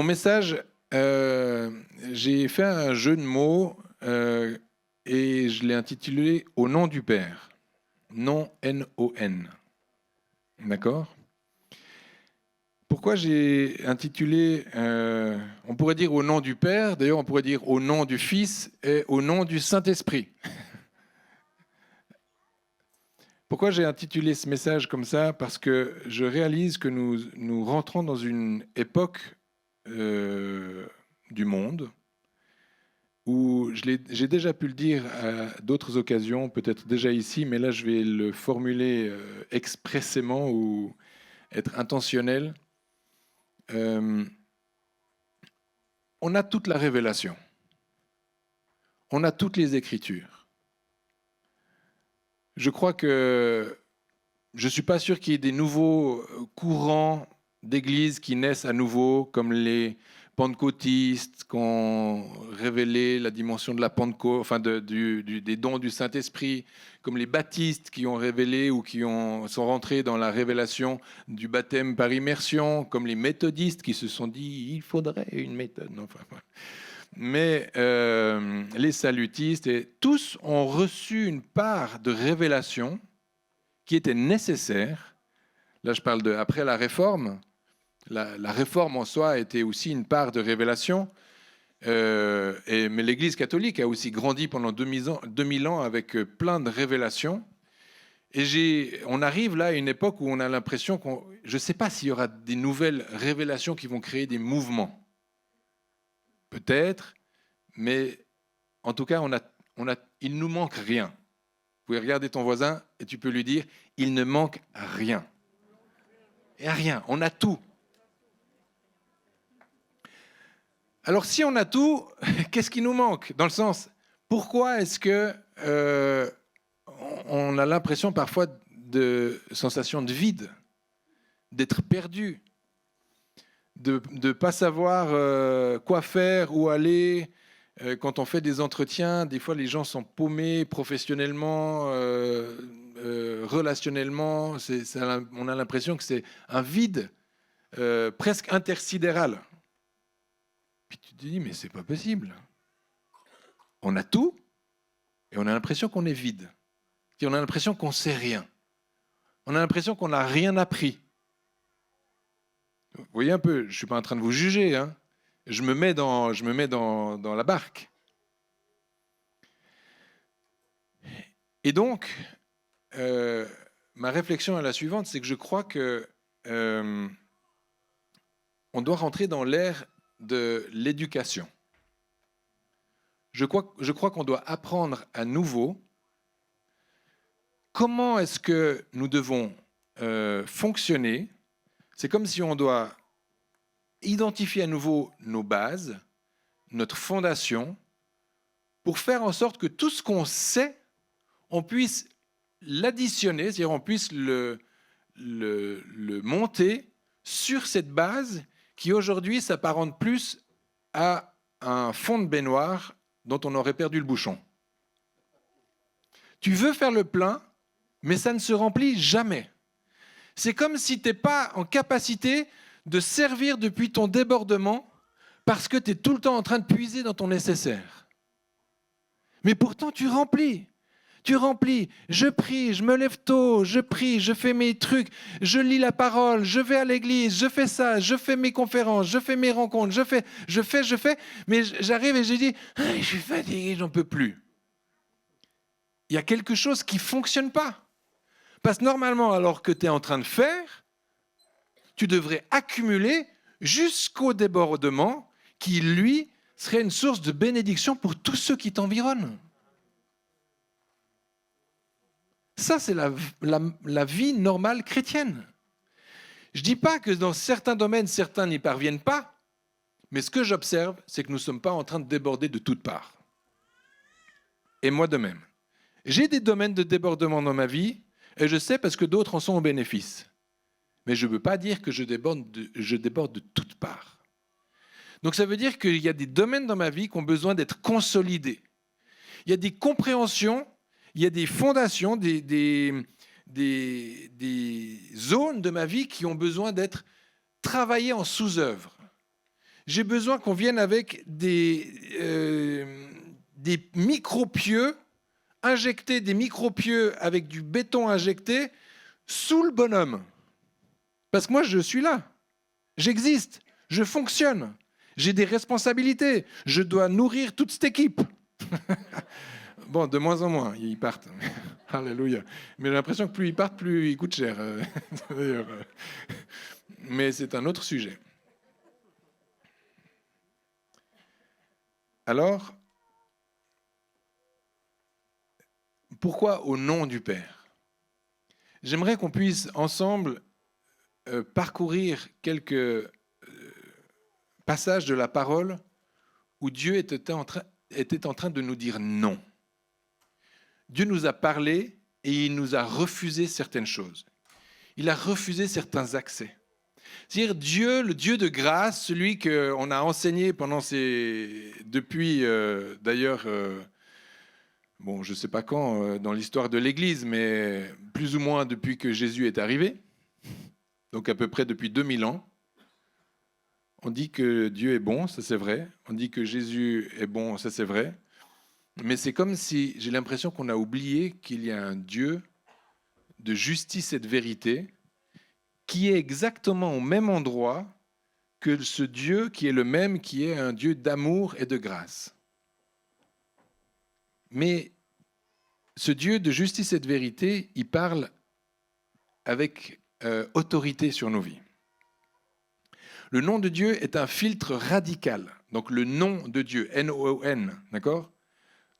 Mon message, j'ai fait un jeu de mots et je l'ai intitulé « Au nom du Père ». Non, N-O-N. D'accord ? Pourquoi j'ai intitulé, on pourrait dire au nom du Père, d'ailleurs on pourrait dire au nom du Fils et au nom du Saint-Esprit. Pourquoi j'ai intitulé ce message comme ça ? Parce que je réalise que nous rentrons dans une époque du monde où j'ai déjà pu le dire à d'autres occasions, peut-être déjà ici, mais là je vais le formuler expressément ou être intentionnel. On a toute la révélation. On a toutes les Écritures. Je crois que je ne suis pas sûr qu'il y ait des nouveaux courants d'église qui naissent à nouveau, comme les pentecôtistes qui ont révélé la dimension de la Pentecôte, enfin des dons du Saint-Esprit, comme les baptistes qui ont révélé ou sont rentrés dans la révélation du baptême par immersion, comme les méthodistes qui se sont dit il faudrait une méthode. Mais les salutistes, et tous ont reçu une part de révélation qui était nécessaire. Là, je parle après la Réforme. La Réforme en soi était aussi une part de révélation. Mais l'Église catholique a aussi grandi pendant 2000 ans avec plein de révélations. Et on arrive là à une époque où on a l'impression je ne sais pas s'il y aura des nouvelles révélations qui vont créer des mouvements. Peut-être, mais en tout cas, il ne nous manque rien. Vous pouvez regarder ton voisin et tu peux lui dire, il ne manque rien. Il n'y a rien, on a tout. Alors si on a tout, qu'est-ce qui nous manque ? Dans le sens, pourquoi est-ce que on a l'impression parfois de sensation de vide, d'être perdu, de ne pas savoir quoi faire, où aller ? Quand on fait des entretiens, des fois les gens sont paumés professionnellement, relationnellement. On a l'impression que c'est un vide presque intersidéral. Puis tu te dis, mais c'est pas possible. On a tout et on a l'impression qu'on est vide. Et on a l'impression qu'on ne sait rien. On a l'impression qu'on n'a rien appris. Vous voyez un peu, je ne suis pas en train de vous juger, hein. Je me mets dans la barque. Et donc, ma réflexion est la suivante, c'est que je crois que on doit rentrer dans l'ère de l'éducation. Je crois qu'on doit apprendre à nouveau comment est-ce que nous devons fonctionner. C'est comme si on doit identifier à nouveau nos bases, notre fondation, pour faire en sorte que tout ce qu'on sait, on puisse l'additionner, c'est-à-dire on puisse le monter sur cette base qui aujourd'hui s'apparente plus à un fond de baignoire dont on aurait perdu le bouchon. Tu veux faire le plein, mais ça ne se remplit jamais. C'est comme si tu n'es pas en capacité de servir depuis ton débordement parce que tu es tout le temps en train de puiser dans ton nécessaire. Mais pourtant, tu remplis. Tu remplis. Je prie, je me lève tôt, je prie, je fais mes trucs, je lis la parole, je vais à l'église, je fais ça, je fais mes conférences, je fais mes rencontres, je fais. Mais j'arrive et je dis, je suis fatigué, j'en peux plus. Il y a quelque chose qui ne fonctionne pas. Parce que normalement, alors que tu es en train de faire, tu devrais accumuler jusqu'au débordement qui, lui, serait une source de bénédiction pour tous ceux qui t'environnent. Ça, c'est la vie normale chrétienne. Je ne dis pas que dans certains domaines, certains n'y parviennent pas, mais ce que j'observe, c'est que nous ne sommes pas en train de déborder de toutes parts. Et moi de même. J'ai des domaines de débordement dans ma vie, et je sais parce que d'autres en sont au bénéfice. Mais je ne veux pas dire que je déborde de toutes parts. Donc ça veut dire qu'il y a des domaines dans ma vie qui ont besoin d'être consolidés. Il y a des compréhensions, il y a des fondations, des zones de ma vie qui ont besoin d'être travaillées en sous-œuvre. J'ai besoin qu'on vienne avec des micro-pieux, injecter des micro-pieux avec du béton injecté sous le bonhomme. Parce que moi, je suis là. J'existe. Je fonctionne. J'ai des responsabilités. Je dois nourrir toute cette équipe. Bon, de moins en moins, ils partent. Alléluia. Mais j'ai l'impression que plus ils partent, plus ils coûtent cher. D'ailleurs. Mais c'est un autre sujet. Alors, pourquoi au nom du Père? J'aimerais qu'on puisse ensemble parcourir quelques passages de la parole où Dieu était en train de nous dire non. Dieu nous a parlé et il nous a refusé certaines choses. Il a refusé certains accès. C'est-à-dire Dieu, le Dieu de grâce, celui qu'on a enseigné depuis d'ailleurs, bon, je ne sais pas quand dans l'histoire de l'Église, mais plus ou moins depuis que Jésus est arrivé, donc à peu près depuis 2000 ans. On dit que Dieu est bon, ça c'est vrai. On dit que Jésus est bon, ça c'est vrai. Mais c'est comme si j'ai l'impression qu'on a oublié qu'il y a un Dieu de justice et de vérité qui est exactement au même endroit que ce Dieu qui est le même, qui est un Dieu d'amour et de grâce. Mais ce Dieu de justice et de vérité, il parle avec autorité sur nos vies. Le nom de Dieu est un filtre radical. Donc le nom de Dieu, N-O-N, d'accord ?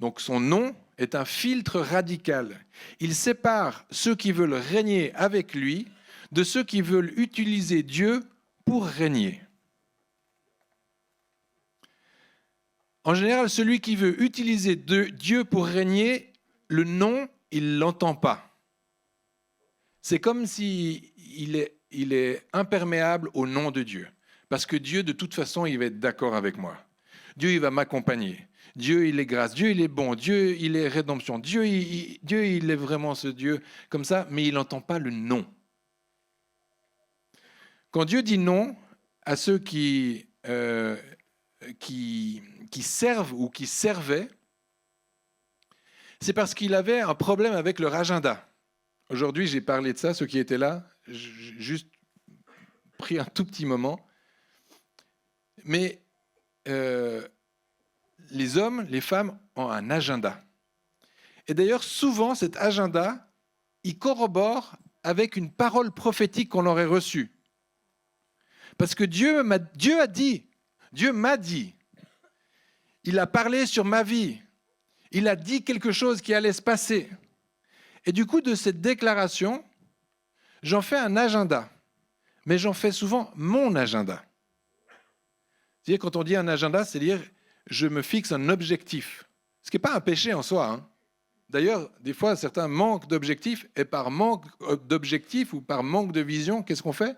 Donc son nom est un filtre radical. Il sépare ceux qui veulent régner avec lui de ceux qui veulent utiliser Dieu pour régner. En général, celui qui veut utiliser Dieu pour régner, le nom, il ne l'entend pas. C'est comme s'il est imperméable au nom de Dieu. Parce que Dieu, de toute façon, il va être d'accord avec moi. Dieu, il va m'accompagner. Dieu, il est grâce. Dieu, il est bon. Dieu, il est rédemption. Dieu, il est vraiment ce Dieu comme ça, mais il n'entend pas le non. Quand Dieu dit non à ceux qui servent ou qui servaient, c'est parce qu'il avait un problème avec leur agenda. Aujourd'hui, j'ai parlé de ça, ceux qui étaient là, j'ai juste pris un tout petit moment. Mais les hommes, les femmes ont un agenda. Et d'ailleurs, souvent, cet agenda, il corrobore avec une parole prophétique qu'on aurait reçue. Parce que Dieu m'a dit, il a parlé sur ma vie, il a dit quelque chose qui allait se passer. Et du coup, de cette déclaration, j'en fais un agenda. Mais j'en fais souvent mon agenda. C'est-à-dire, quand on dit un agenda, c'est-à-dire, je me fixe un objectif. Ce qui n'est pas un péché en soi. Hein. D'ailleurs, des fois, certains manquent d'objectifs, et par manque d'objectifs ou par manque de vision, qu'est-ce qu'on fait ?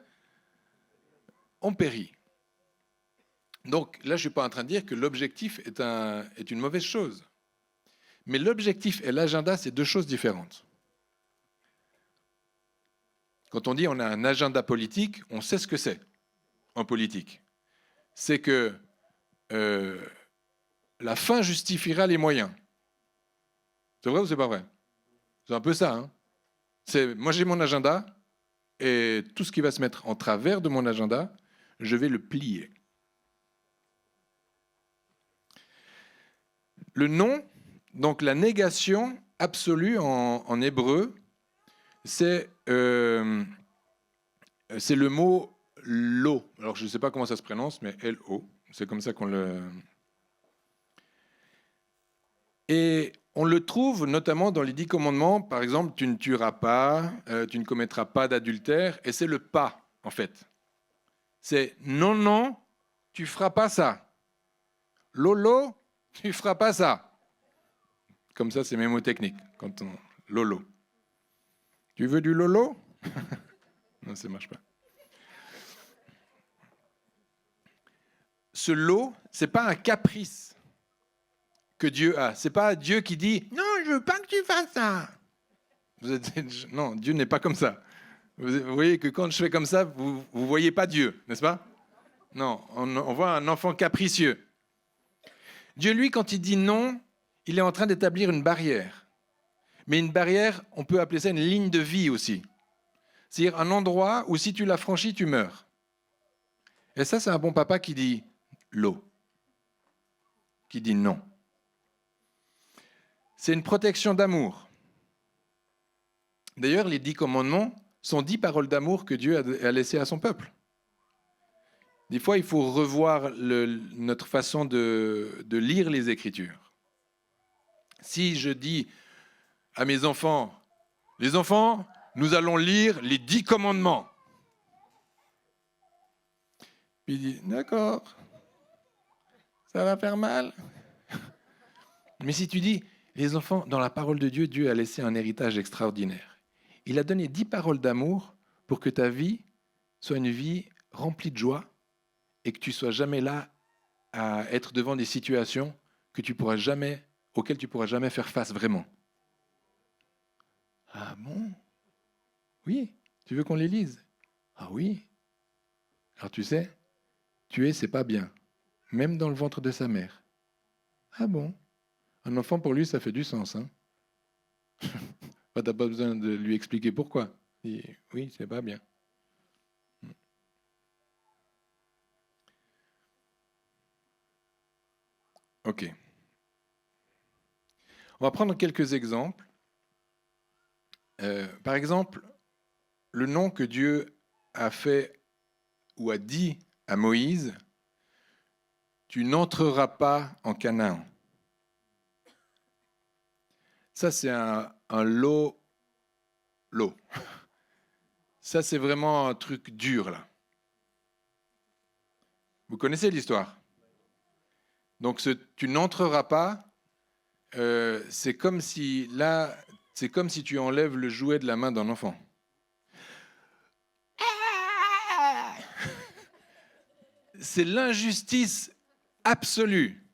On périt. Donc là, je ne suis pas en train de dire que l'objectif est une mauvaise chose. Mais l'objectif et l'agenda, c'est deux choses différentes. Quand on dit on a un agenda politique, on sait ce que c'est en politique. C'est que la fin justifiera les moyens. C'est vrai ou c'est pas vrai ? C'est un peu ça. Hein ? Moi, j'ai mon agenda et tout ce qui va se mettre en travers de mon agenda, je vais le plier. Le non, donc la négation absolue en hébreu, c'est le mot lo. Alors, je ne sais pas comment ça se prononce, mais L-O. C'est comme ça qu'on le... Et on le trouve notamment dans les 10 commandements. Par exemple, tu ne tueras pas, tu ne commettras pas d'adultère. Et c'est le pas, en fait. C'est non, non, tu ne feras pas ça. Lolo, tu ne feras pas ça. Comme ça, c'est mes mots techniques. Lolo. Tu veux du lolo ? Non, ça ne marche pas. Ce lot, ce n'est pas un caprice que Dieu a. Ce n'est pas Dieu qui dit « Non, je ne veux pas que tu fasses ça ». Non, Dieu n'est pas comme ça. Vous voyez que quand je fais comme ça, vous ne voyez pas Dieu, n'est-ce pas ? Non, on voit un enfant capricieux. Dieu, lui, quand il dit non, il est en train d'établir une barrière. Mais une barrière, on peut appeler ça une ligne de vie aussi. C'est-à-dire un endroit où si tu la franchis, tu meurs. Et ça, c'est un bon papa qui dit l'eau, qui dit non. C'est une protection d'amour. D'ailleurs, les 10 commandements sont 10 paroles d'amour que Dieu a laissées à son peuple. Des fois, il faut revoir notre façon de lire les Écritures. Si je dis à mes enfants, les enfants, nous allons lire les 10 commandements. Puis il dit, d'accord, ça va faire mal. Mais si tu dis, les enfants, dans la parole de Dieu, Dieu a laissé un héritage extraordinaire. Il a donné 10 paroles d'amour pour que ta vie soit une vie remplie de joie et que tu sois jamais là à être devant des situations auxquelles tu pourras jamais faire face vraiment. Ah bon? Oui, tu veux qu'on les lise? Ah oui. Alors tu sais, tuer, c'est pas bien, même dans le ventre de sa mère. Ah bon? Un enfant, pour lui, ça fait du sens. Hein. T'as pas besoin de lui expliquer pourquoi. Il dit, oui, c'est pas bien. Ok. On va prendre quelques exemples. Par exemple, le nom que Dieu a fait ou a dit à Moïse, tu n'entreras pas en Canaan. Ça, c'est un lot. Ça, c'est vraiment un truc dur, là. Vous connaissez l'histoire? Donc, tu n'entreras pas, c'est comme si tu enlèves le jouet de la main d'un enfant. C'est l'injustice absolue.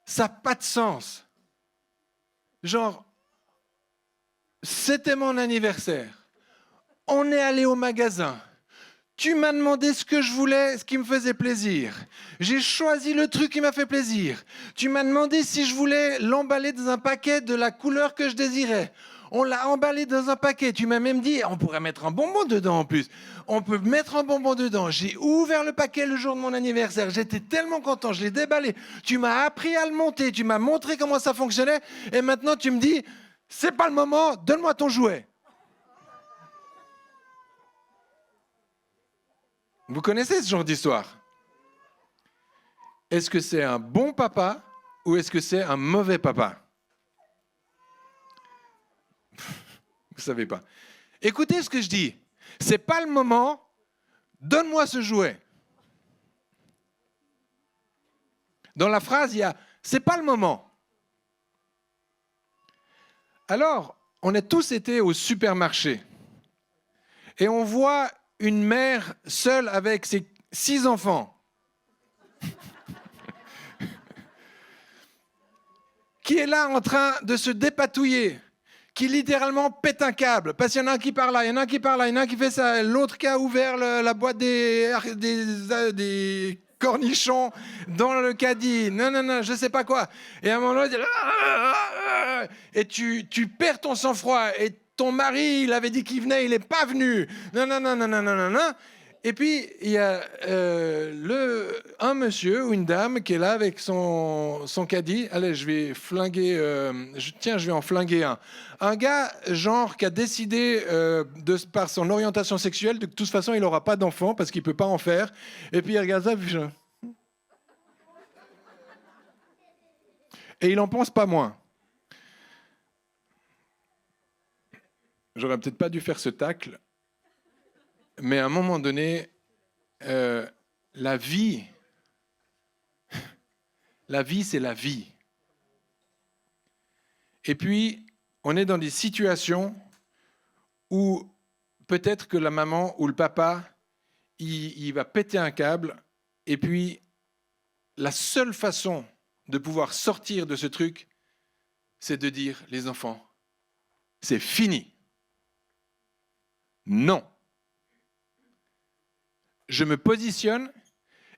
Ça n'a pas de sens. Genre, c'était mon anniversaire. On est allé au magasin. Tu m'as demandé ce que je voulais, ce qui me faisait plaisir. J'ai choisi le truc qui m'a fait plaisir. Tu m'as demandé si je voulais l'emballer dans un paquet de la couleur que je désirais. On l'a emballé dans un paquet. Tu m'as même dit, on pourrait mettre un bonbon dedans en plus. On peut mettre un bonbon dedans. J'ai ouvert le paquet le jour de mon anniversaire. J'étais tellement content, je l'ai déballé. Tu m'as appris à le monter. Tu m'as montré comment ça fonctionnait. Et maintenant, tu me dis, c'est pas le moment, donne-moi ton jouet. Vous connaissez ce genre d'histoire? Est-ce que c'est un bon papa ou est-ce que c'est un mauvais papa? Vous ne savez pas. Écoutez ce que je dis. C'est pas le moment. Donne-moi ce jouet. Dans la phrase, il y a c'est pas le moment. Alors, on a tous été au supermarché et on voit une mère seule avec ses 6 enfants qui est là en train de se dépatouiller, qui littéralement pète un câble, parce qu'il y en a un qui part là, il y en a un qui part là, il y en a un qui fait ça, l'autre qui a ouvert la boîte des cornichons dans le caddie, non, je sais pas quoi. Et à un moment donné, et tu perds ton sang-froid, et ton mari, il avait dit qu'il venait, il n'est pas venu, non. Et puis, il y a un monsieur ou une dame qui est là avec son caddie. Allez, je vais flinguer. Je vais en flinguer un. Un gars, genre, qui a décidé, par son orientation sexuelle, de toute façon, il n'aura pas d'enfant parce qu'il ne peut pas en faire. Et puis, il regarde ça, puis et il n'en pense pas moins. J'aurais peut-être pas dû faire ce tacle. Mais à un moment donné, la vie, c'est la vie. Et puis, on est dans des situations où peut-être que la maman ou le papa, il va péter un câble, et puis la seule façon de pouvoir sortir de ce truc, c'est de dire, les enfants, c'est fini. Non. Je me positionne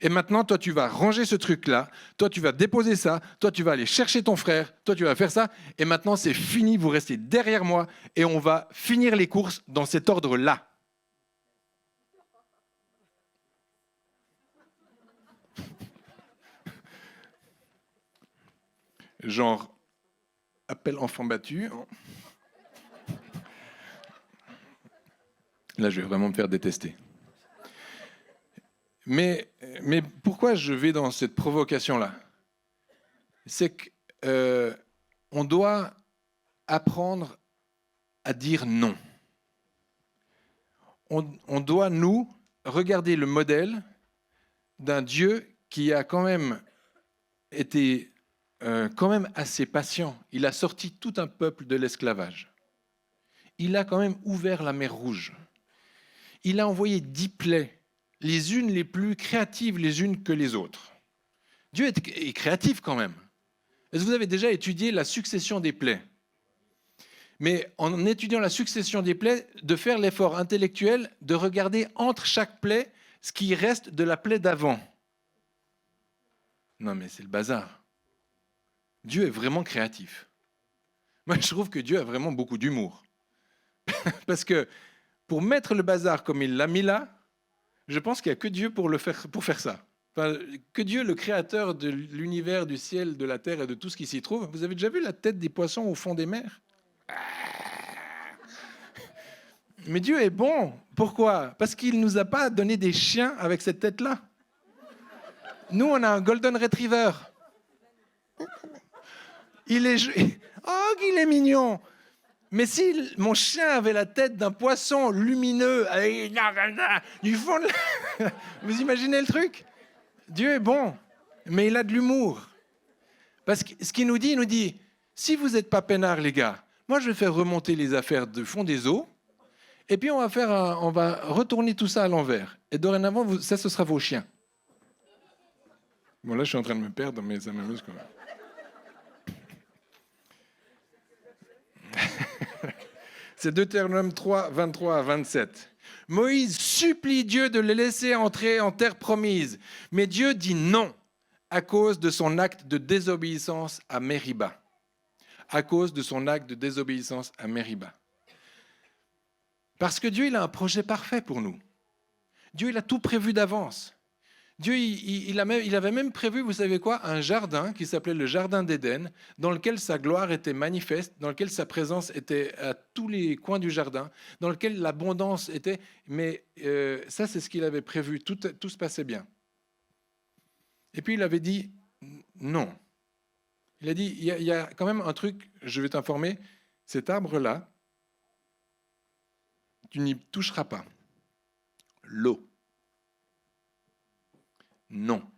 Et maintenant, toi, tu vas ranger ce truc-là, toi, tu vas déposer ça, toi, tu vas aller chercher ton frère, toi, tu vas faire ça, et maintenant, c'est fini, vous restez derrière moi, et on va finir les courses dans cet ordre-là. Genre, appel enfant battu. Là, je vais vraiment me faire détester. Mais pourquoi je vais dans cette provocation-là? C'est qu'on doit apprendre à dire non. On doit, nous, regarder le modèle d'un Dieu qui a quand même été quand même assez patient. Il a sorti tout un peuple de l'esclavage. Il a quand même ouvert la mer Rouge. Il a envoyé 10 plaies, les unes les plus créatives les unes que les autres. Dieu est créatif quand même. Est-ce que vous avez déjà étudié la succession des plaies? Mais en étudiant la succession des plaies, de faire l'effort intellectuel de regarder entre chaque plaie ce qui reste de la plaie d'avant. Non mais c'est le bazar. Dieu est vraiment créatif. Moi je trouve que Dieu a vraiment beaucoup d'humour. Parce que pour mettre le bazar comme il l'a mis là, je pense qu'il n'y a que Dieu pour faire ça. Enfin, que Dieu, le créateur de l'univers, du ciel, de la terre et de tout ce qui s'y trouve. Vous avez déjà vu la tête des poissons au fond des mers? Mais Dieu est bon. Pourquoi? Parce qu'il ne nous a pas donné des chiens avec cette tête-là. Nous, on a un Golden Retriever. Il est... Oh, qu'il est mignon! Mais si mon chien avait la tête d'un poisson lumineux, du fond de... Vous imaginez le truc? Dieu est bon, mais il a de l'humour. Parce que ce qu'il nous dit, si vous n'êtes pas peinards, les gars, moi je vais faire remonter les affaires du fond des eaux, et puis on va retourner tout ça à l'envers. Et dorénavant, ça, ce sera vos chiens. Bon, là, je suis en train de me perdre, mais ça m'amuse quand même. C'est Deutéronome 3, 23 à 27. Moïse supplie Dieu de le laisser entrer en terre promise, mais Dieu dit non à cause de son acte de désobéissance à Mériba. À cause de son acte de désobéissance à Mériba. Parce que Dieu, il a un projet parfait pour nous. Dieu, il a tout prévu d'avance. Dieu, il avait même prévu, vous savez quoi, un jardin qui s'appelait le Jardin d'Éden, dans lequel sa gloire était manifeste, dans lequel sa présence était à tous les coins du jardin, dans lequel l'abondance était. Mais ça, c'est ce qu'il avait prévu. Tout se passait bien. Et puis, il avait dit non. Il a dit, il y a quand même un truc, je vais t'informer, cet arbre-là, tu n'y toucheras pas. L'eau. Non.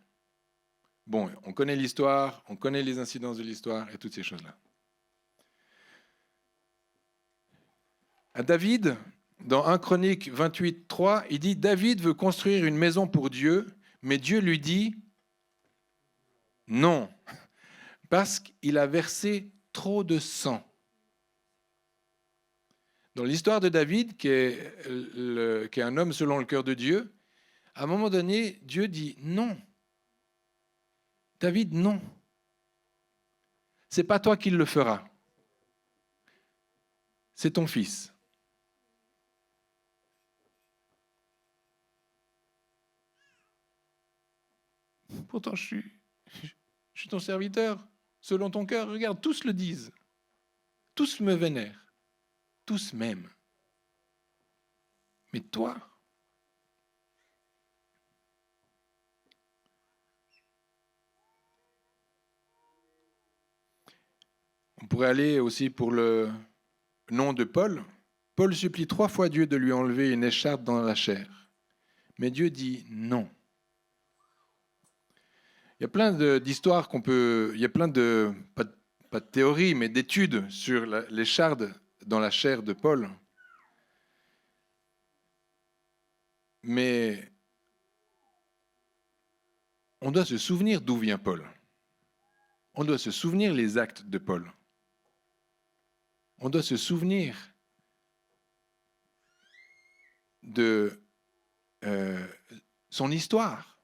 Bon, on connaît l'histoire, on connaît les incidences de l'histoire et toutes ces choses-là. À David, dans 1 Chronique 28, 3, il dit « David veut construire une maison pour Dieu, mais Dieu lui dit « Non, parce qu'il a versé trop de sang. » Dans l'histoire de David, qui est un homme selon le cœur de Dieu, à un moment donné, Dieu dit « Non. David, non. C'est pas toi qui le feras. C'est ton fils. » Pourtant, je suis ton serviteur, selon ton cœur. Regarde, tous le disent. Tous me vénèrent. Tous m'aiment. Mais toi, on pourrait aller aussi pour le nom de Paul. Paul supplie 3 fois Dieu de lui enlever une écharpe dans la chair. Mais Dieu dit non. Il y a plein d'histoires qu'on peut... Il y a plein de... Pas de théories, mais d'études sur l'écharde dans la chair de Paul. Mais on doit se souvenir d'où vient Paul. On doit se souvenir les actes de Paul. On doit se souvenir de son histoire.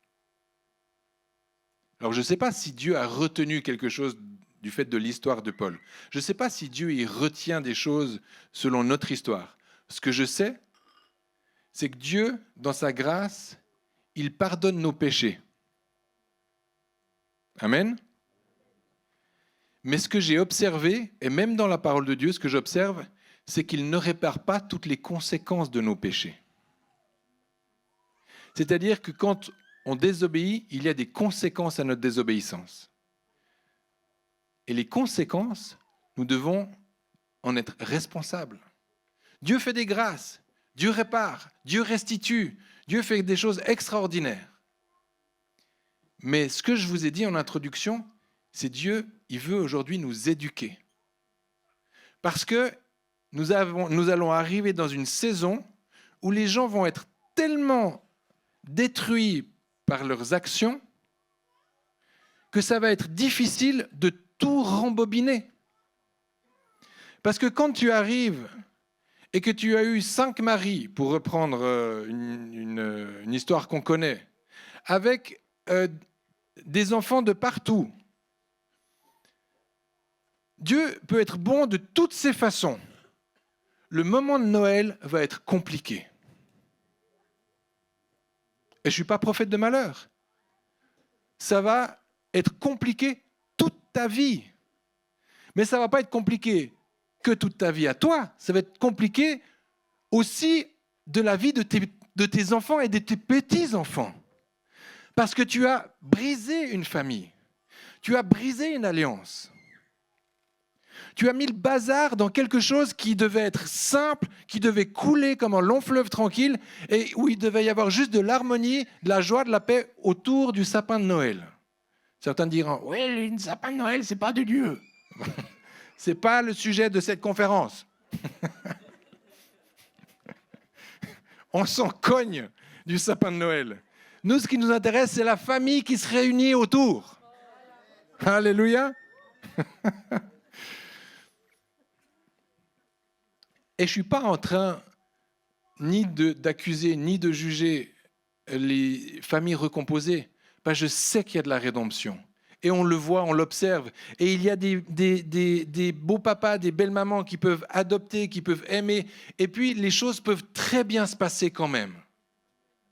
Alors je ne sais pas si Dieu a retenu quelque chose du fait de l'histoire de Paul. Je ne sais pas si Dieu y retient des choses selon notre histoire. Ce que je sais, c'est que Dieu, dans sa grâce, il pardonne nos péchés. Amen. Mais ce que j'ai observé, et même dans la parole de Dieu, ce que j'observe, c'est qu'il ne répare pas toutes les conséquences de nos péchés. C'est-à-dire que quand on désobéit, il y a des conséquences à notre désobéissance. Et les conséquences, nous devons en être responsables. Dieu fait des grâces, Dieu répare, Dieu restitue, Dieu fait des choses extraordinaires. Mais ce que je vous ai dit en introduction, c'est Dieu, il veut aujourd'hui nous éduquer. Parce que nous allons arriver dans une saison où les gens vont être tellement détruits par leurs actions que ça va être difficile de tout rembobiner. Parce que quand tu arrives et que tu as eu 5 maris, pour reprendre une histoire qu'on connaît, avec des enfants de partout, Dieu peut être bon de toutes ses façons. Le moment de Noël va être compliqué. Et je ne suis pas prophète de malheur. Ça va être compliqué toute ta vie. Mais ça ne va pas être compliqué que toute ta vie à toi. Ça va être compliqué aussi de la vie de tes enfants et de tes petits-enfants. Parce que tu as brisé une famille. Tu as brisé une alliance. Tu as mis le bazar dans quelque chose qui devait être simple, qui devait couler comme un long fleuve tranquille et où il devait y avoir juste de l'harmonie, de la joie, de la paix autour du sapin de Noël. Certains diront, oui, le sapin de Noël, c'est pas de Dieu. C'est pas le sujet de cette conférence. On s'en cogne du sapin de Noël. Nous, ce qui nous intéresse, c'est la famille qui se réunit autour. Alléluia. Et je ne suis pas en train ni d'accuser, ni de juger les familles recomposées. Parce que je sais qu'il y a de la rédemption. Et on le voit, on l'observe. Et il y a des beaux papas, des belles mamans qui peuvent adopter, qui peuvent aimer. Et puis, les choses peuvent très bien se passer quand même.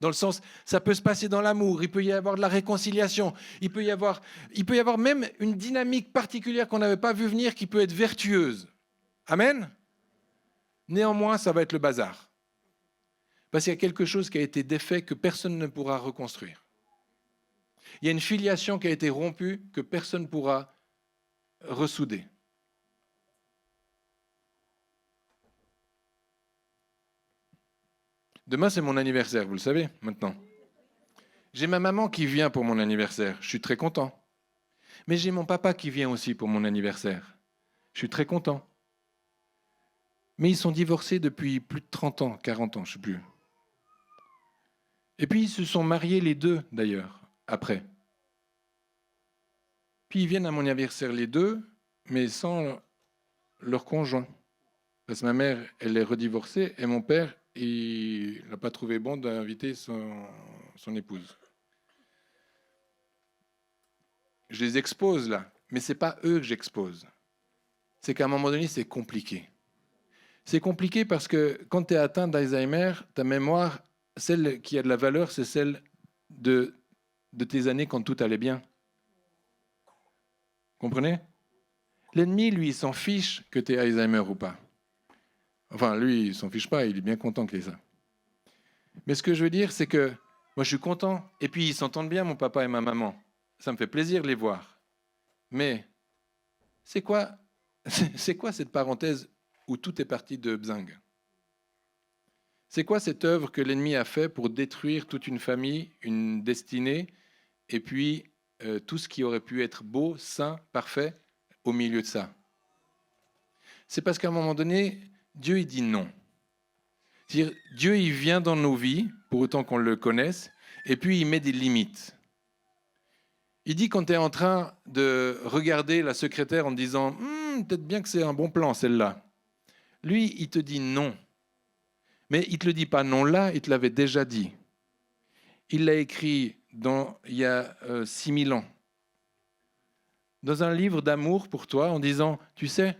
Dans le sens, ça peut se passer dans l'amour, il peut y avoir de la réconciliation, il peut y avoir même une dynamique particulière qu'on n'avait pas vu venir qui peut être vertueuse. Amen. Néanmoins, ça va être le bazar. Parce qu'il y a quelque chose qui a été défait que personne ne pourra reconstruire. Il y a une filiation qui a été rompue que personne ne pourra ressouder. Demain, c'est mon anniversaire, vous le savez, maintenant. J'ai ma maman qui vient pour mon anniversaire. Je suis très content. Mais j'ai mon papa qui vient aussi pour mon anniversaire. Je suis très content. Mais ils sont divorcés depuis plus de 30 ans, 40 ans, je ne sais plus. Et puis, ils se sont mariés les deux, d'ailleurs, après. Puis, ils viennent à mon anniversaire les deux, mais sans leur conjoint. Parce que ma mère, elle est redivorcée, et mon père, il n'a pas trouvé bon d'inviter son épouse. Je les expose là, mais ce n'est pas eux que j'expose. C'est qu'à un moment donné, c'est compliqué. C'est compliqué parce que quand tu es atteint d'Alzheimer, ta mémoire, celle qui a de la valeur, c'est celle de tes années quand tout allait bien. Comprenez? L'ennemi, lui, il s'en fiche que tu aies Alzheimer ou pas. Enfin, lui, il ne s'en fiche pas, il est bien content qu'il ait ça. Mais ce que je veux dire, c'est que moi, je suis content. Et puis, ils s'entendent bien, mon papa et ma maman. Ça me fait plaisir de les voir. Mais c'est quoi cette parenthèse où tout est parti de bzingue? C'est quoi cette œuvre que l'ennemi a fait pour détruire toute une famille, une destinée, et puis tout ce qui aurait pu être beau, sain, parfait, au milieu de ça? C'est parce qu'à un moment donné, Dieu, il dit non. C'est-à-dire, Dieu, il vient dans nos vies, pour autant qu'on le connaisse, et puis il met des limites. Il dit quand tu es en train de regarder la secrétaire en te disant « peut-être bien que c'est un bon plan, celle-là ». Lui, il te dit non. Mais il ne te le dit pas non là, il te l'avait déjà dit. Il l'a écrit il y a 6000 ans. dans un livre d'amour pour toi en disant, tu sais,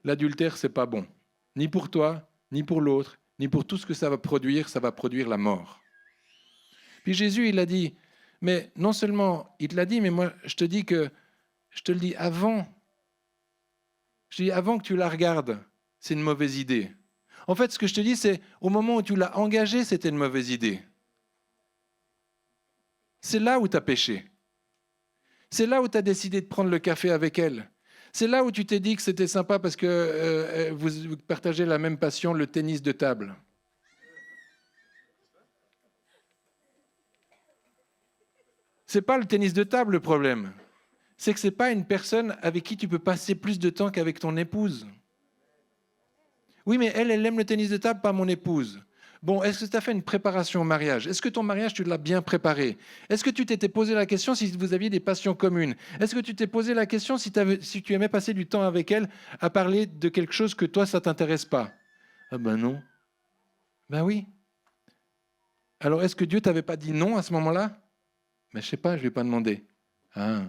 l'adultère, c'est pas bon. Ni pour toi, ni pour l'autre, ni pour tout ce que ça va produire la mort. Puis Jésus, il a dit, mais non seulement il te l'a dit, mais moi, je te le dis avant. Je te dis avant que tu la regardes, c'est une mauvaise idée. En fait, ce que je te dis, c'est au moment où tu l'as engagée, c'était une mauvaise idée. C'est là où tu as péché. C'est là où tu as décidé de prendre le café avec elle. C'est là où tu t'es dit que c'était sympa parce que vous partagez la même passion, le tennis de table. C'est pas le tennis de table le problème. C'est que c'est pas une personne avec qui tu peux passer plus de temps qu'avec ton épouse. Oui, mais elle aime le tennis de table, pas mon épouse. Bon, est-ce que tu as fait une préparation au mariage? Est-ce que ton mariage, tu l'as bien préparé? Est-ce que tu t'étais posé la question si vous aviez des passions communes? Est-ce que tu t'es posé la question si tu aimais passer du temps avec elle à parler de quelque chose que toi, ça ne t'intéresse pas? Ah ben non. Ben oui. Alors, est-ce que Dieu t'avait pas dit non à ce moment-là? Mais je sais pas, je ne lui ai pas demandé. Ah.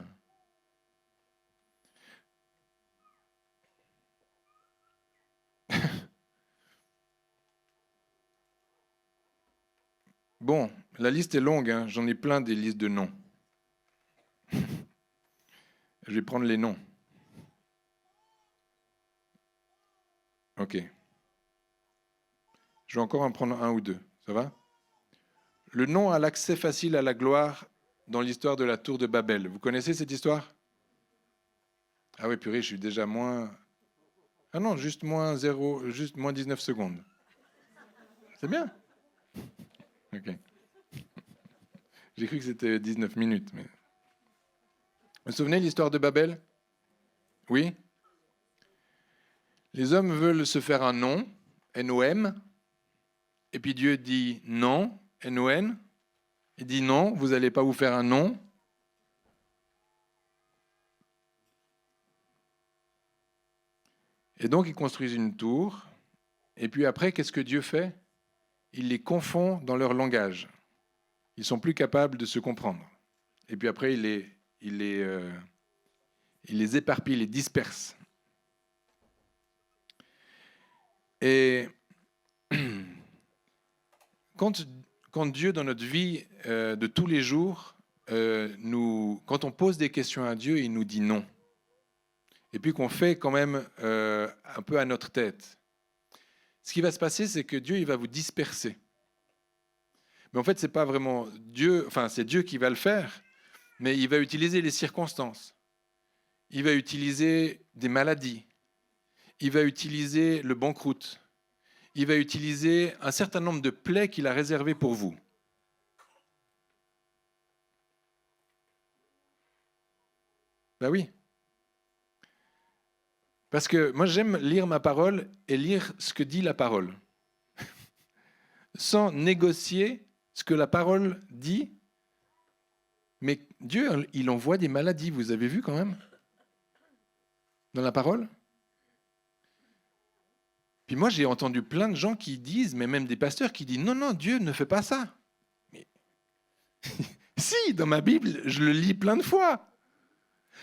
Bon, la liste est longue, hein. J'en ai plein des listes de noms. Je vais prendre les noms. Ok. Je vais encore en prendre un ou deux. Ça va? Le nom a l'accès facile à la gloire dans l'histoire de la tour de Babel. Vous connaissez cette histoire? Ah oui, purée, je suis déjà moins... Ah non, juste moins 0, juste moins 19 secondes. C'est bien. Ok. J'ai cru que c'était 19 minutes. Mais... Vous vous souvenez de l'histoire de Babel? Oui? Les hommes veulent se faire un nom, N-O-M, et puis Dieu dit non, N-O-N. Il dit non, vous n'allez pas vous faire un nom. Et donc ils construisent une tour, et puis après, qu'est-ce que Dieu fait? Il les confond dans leur langage. Ils sont plus capables de se comprendre. Et puis après, il les éparpille, il les disperse. Et quand Dieu, dans notre vie de tous les jours, quand on pose des questions à Dieu, il nous dit non. Et puis qu'on fait quand même un peu à notre tête. Ce qui va se passer, c'est que Dieu, il va vous disperser. Mais en fait, c'est pas vraiment Dieu, enfin, c'est Dieu qui va le faire, mais il va utiliser les circonstances. Il va utiliser des maladies. Il va utiliser le banqueroute. Il va utiliser un certain nombre de plaies qu'il a réservées pour vous. Ben oui. Parce que moi, j'aime lire ma parole et lire ce que dit la parole. Sans négocier ce que la parole dit. Mais Dieu, il envoie des maladies, vous avez vu quand même? Dans la parole? Puis moi, j'ai entendu plein de gens qui disent, mais même des pasteurs qui disent, non, non, Dieu ne fait pas ça. Mais si, dans ma Bible, je le lis plein de fois.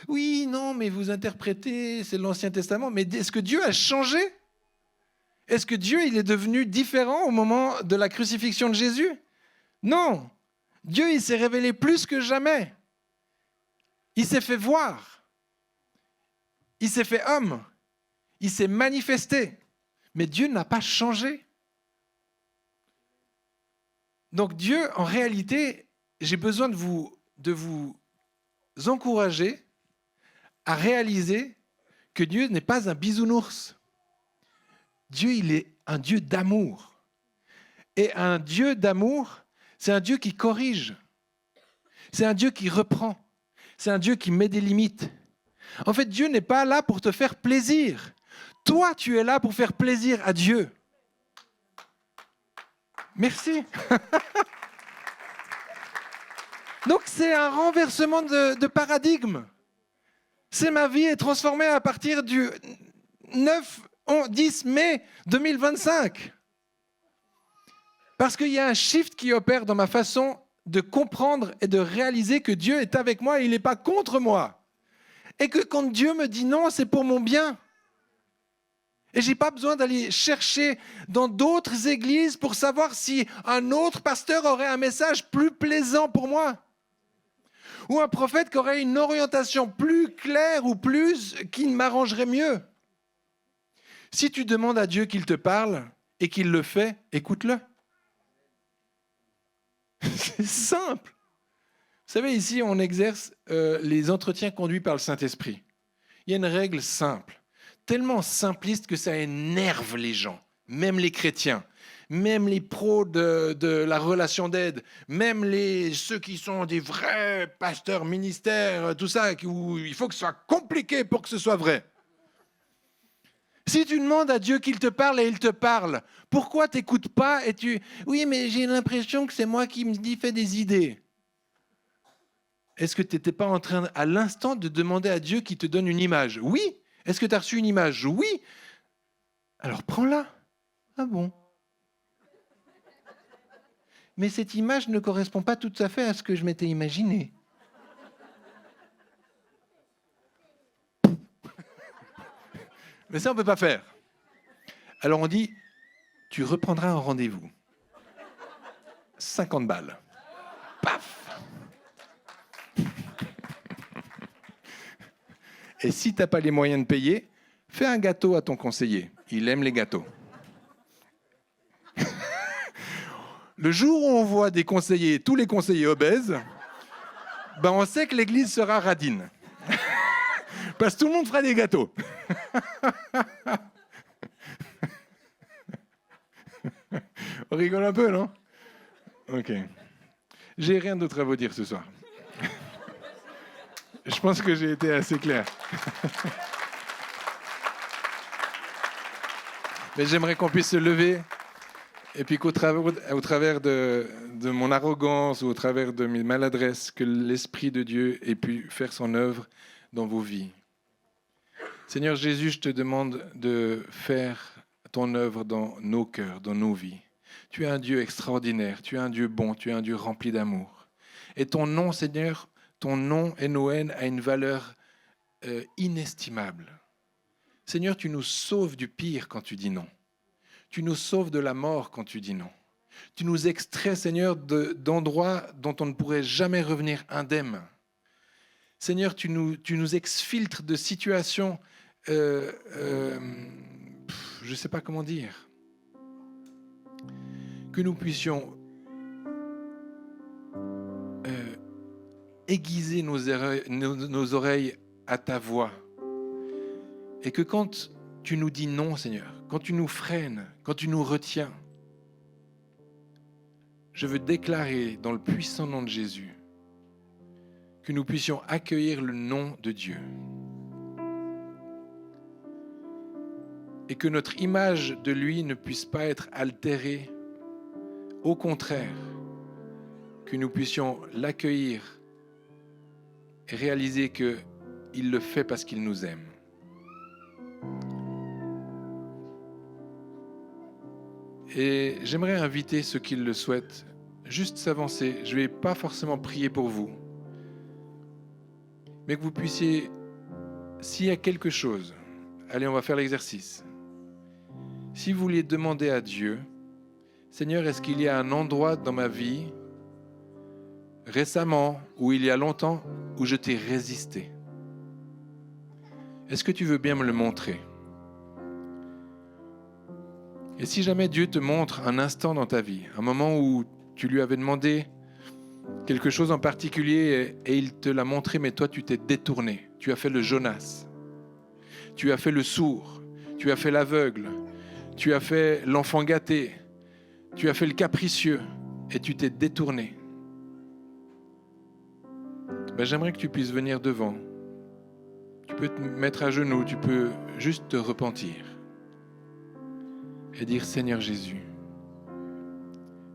Oui, non, mais vous interprétez, c'est l'Ancien Testament, mais est-ce que Dieu a changé? Est-ce que Dieu, il est devenu différent au moment de la crucifixion de Jésus? Non. Dieu, il s'est révélé plus que jamais. Il s'est fait voir. Il s'est fait homme. Il s'est manifesté. Mais Dieu n'a pas changé. Donc Dieu, en réalité, j'ai besoin de vous encourager à réaliser que Dieu n'est pas un bisounours. Dieu, il est un Dieu d'amour. Et un Dieu d'amour, c'est un Dieu qui corrige. C'est un Dieu qui reprend. C'est un Dieu qui met des limites. En fait, Dieu n'est pas là pour te faire plaisir. Toi, tu es là pour faire plaisir à Dieu. Merci. Donc, c'est un renversement de paradigme. C'est ma vie est transformée à partir du 10 mai 2025. Parce qu'il y a un shift qui opère dans ma façon de comprendre et de réaliser que Dieu est avec moi et il n'est pas contre moi. Et que quand Dieu me dit non, c'est pour mon bien. Et je n'ai pas besoin d'aller chercher dans d'autres églises pour savoir si un autre pasteur aurait un message plus plaisant pour moi. Ou un prophète qui aurait une orientation plus claire ou plus qui m'arrangerait mieux. Si tu demandes à Dieu qu'il te parle et qu'il le fait, écoute-le. C'est simple. Vous savez, ici, on exerce les entretiens conduits par le Saint-Esprit. Il y a une règle simple, tellement simpliste que ça énerve les gens, même les chrétiens, même les pros de la relation d'aide, même ceux qui sont des vrais pasteurs, ministères, tout ça, où il faut que ce soit compliqué pour que ce soit vrai. Si tu demandes à Dieu qu'il te parle et il te parle, pourquoi tu n'écoutes pas et tu... Oui, mais j'ai l'impression que c'est moi qui me dis, fais des idées. Est-ce que tu n'étais pas en train, à l'instant, de demander à Dieu qu'il te donne une image? Oui. Est-ce que tu as reçu une image? Oui. Alors prends-la. Ah bon? Mais cette image ne correspond pas tout à fait à ce que je m'étais imaginé. Mais ça, on ne peut pas faire. Alors on dit, tu reprendras un rendez-vous. 50 balles. Paf! Et si tu n'as pas les moyens de payer, fais un gâteau à ton conseiller. Il aime les gâteaux. Le jour où on voit des conseillers, tous les conseillers obèses, ben on sait que l'église sera radine. Parce que tout le monde fera des gâteaux. On rigole un peu, non? Ok. J'ai rien d'autre à vous dire ce soir. Je pense que j'ai été assez clair. Mais j'aimerais qu'on puisse se lever et puis qu'au travers de mon arrogance ou au travers de mes maladresses, que l'Esprit de Dieu ait pu faire son œuvre dans vos vies. Seigneur Jésus, je te demande de faire ton œuvre dans nos cœurs, dans nos vies. Tu es un Dieu extraordinaire, tu es un Dieu bon, tu es un Dieu rempli d'amour. Et ton nom, Seigneur, ton nom, N-O-N, a une valeur inestimable. Seigneur, tu nous sauves du pire quand tu dis non. Tu nous sauves de la mort quand tu dis non. Tu nous extrais, Seigneur, d'endroits dont on ne pourrait jamais revenir indemne. Seigneur, tu nous exfiltres de situations, je ne sais pas comment dire, que nous puissions aiguiser nos oreilles à ta voix. Et que quand tu nous dis non, Seigneur, quand tu nous freines, quand tu nous retiens, je veux déclarer dans le puissant nom de Jésus que nous puissions accueillir le nom de Dieu. Et que notre image de lui ne puisse pas être altérée. Au contraire, que nous puissions l'accueillir et réaliser qu'il le fait parce qu'il nous aime. Et j'aimerais inviter ceux qui le souhaitent juste s'avancer. Je ne vais pas forcément prier pour vous, mais que vous puissiez, s'il y a quelque chose, allez, on va faire l'exercice. Si vous vouliez demander à Dieu, Seigneur, est-ce qu'il y a un endroit dans ma vie, récemment ou il y a longtemps, où je t'ai résisté? Est-ce que tu veux bien me le montrer? Et si jamais Dieu te montre un instant dans ta vie, un moment où tu lui avais demandé quelque chose en particulier et il te l'a montré, mais toi tu t'es détourné, tu as fait le Jonas, tu as fait le sourd, tu as fait l'aveugle, tu as fait l'enfant gâté, tu as fait le capricieux et tu t'es détourné. J'aimerais que tu puisses venir devant. Tu peux te mettre à genoux, tu peux juste te repentir et dire: Seigneur Jésus,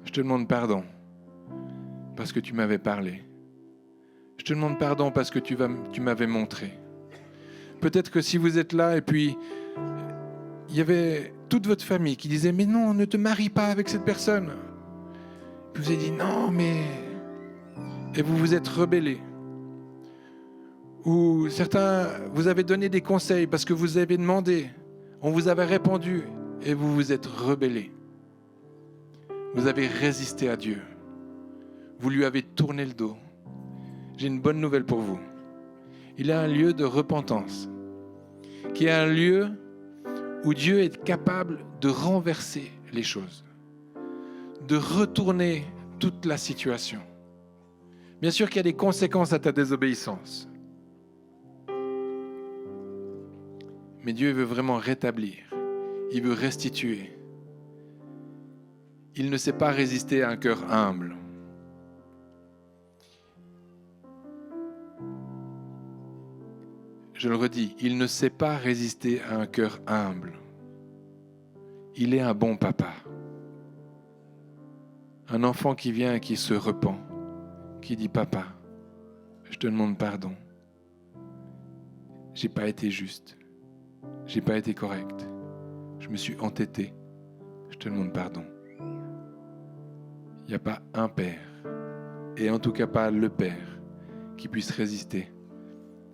je te demande pardon parce que tu m'avais parlé. Je te demande pardon parce que tu m'avais montré. Peut-être que si vous êtes là et puis il y avait toute votre famille qui disait: mais non, ne te marie pas avec cette personne. Puis vous avez dit: non, mais... Et vous vous êtes rebellé. Ou certains, vous avez donné des conseils parce que vous avez demandé, on vous avait répondu et vous vous êtes rebellés. Vous avez résisté à Dieu. Vous lui avez tourné le dos. J'ai une bonne nouvelle pour vous. Il y a un lieu de repentance, qui est un lieu où Dieu est capable de renverser les choses, de retourner toute la situation. Bien sûr qu'il y a des conséquences à ta désobéissance. Mais Dieu veut vraiment rétablir. Il veut restituer. Il ne sait pas résister à un cœur humble. Je le redis, il ne sait pas résister à un cœur humble. Il est un bon papa. Un enfant qui vient et qui se repent, qui dit « Papa, je te demande pardon. J'ai pas été juste. J'ai pas été correct. Je me suis entêté. Je te demande pardon. » Il n'y a pas un père, et en tout cas pas le père, qui puisse résister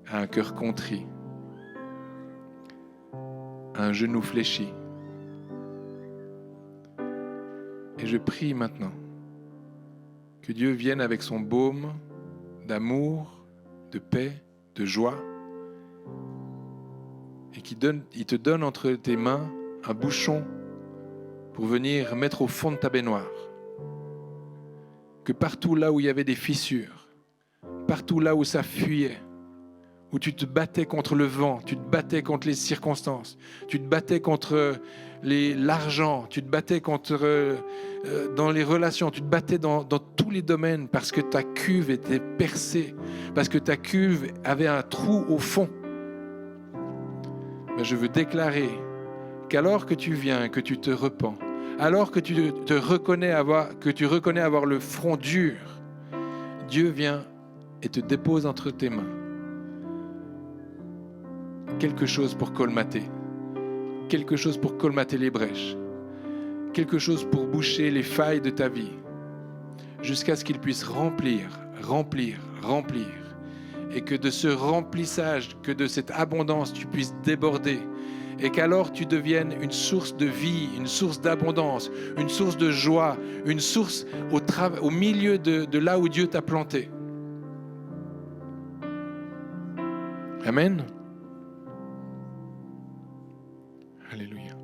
à un cœur contrit, à un genou fléchi. Et je prie maintenant que Dieu vienne avec son baume d'amour, de paix, de joie, et qu'il te donne entre tes mains un bouchon pour venir mettre au fond de ta baignoire. Que partout là où il y avait des fissures, partout là où ça fuyait, où tu te battais contre le vent, tu te battais contre les circonstances, tu te battais contre l'argent, tu te battais dans les relations, tu te battais dans tous les domaines parce que ta cuve était percée, parce que ta cuve avait un trou au fond. Mais je veux déclarer qu'alors que tu viens, que tu te repens, alors que tu reconnais avoir le front dur, Dieu vient et te dépose entre tes mains quelque chose pour colmater, quelque chose pour colmater les brèches, quelque chose pour boucher les failles de ta vie, jusqu'à ce qu'il puisse remplir, et que de ce remplissage, que de cette abondance, tu puisses déborder, et qu'alors tu deviennes une source de vie, une source d'abondance, une source de joie, une source au milieu de là où Dieu t'a planté. Amen. Alléluia.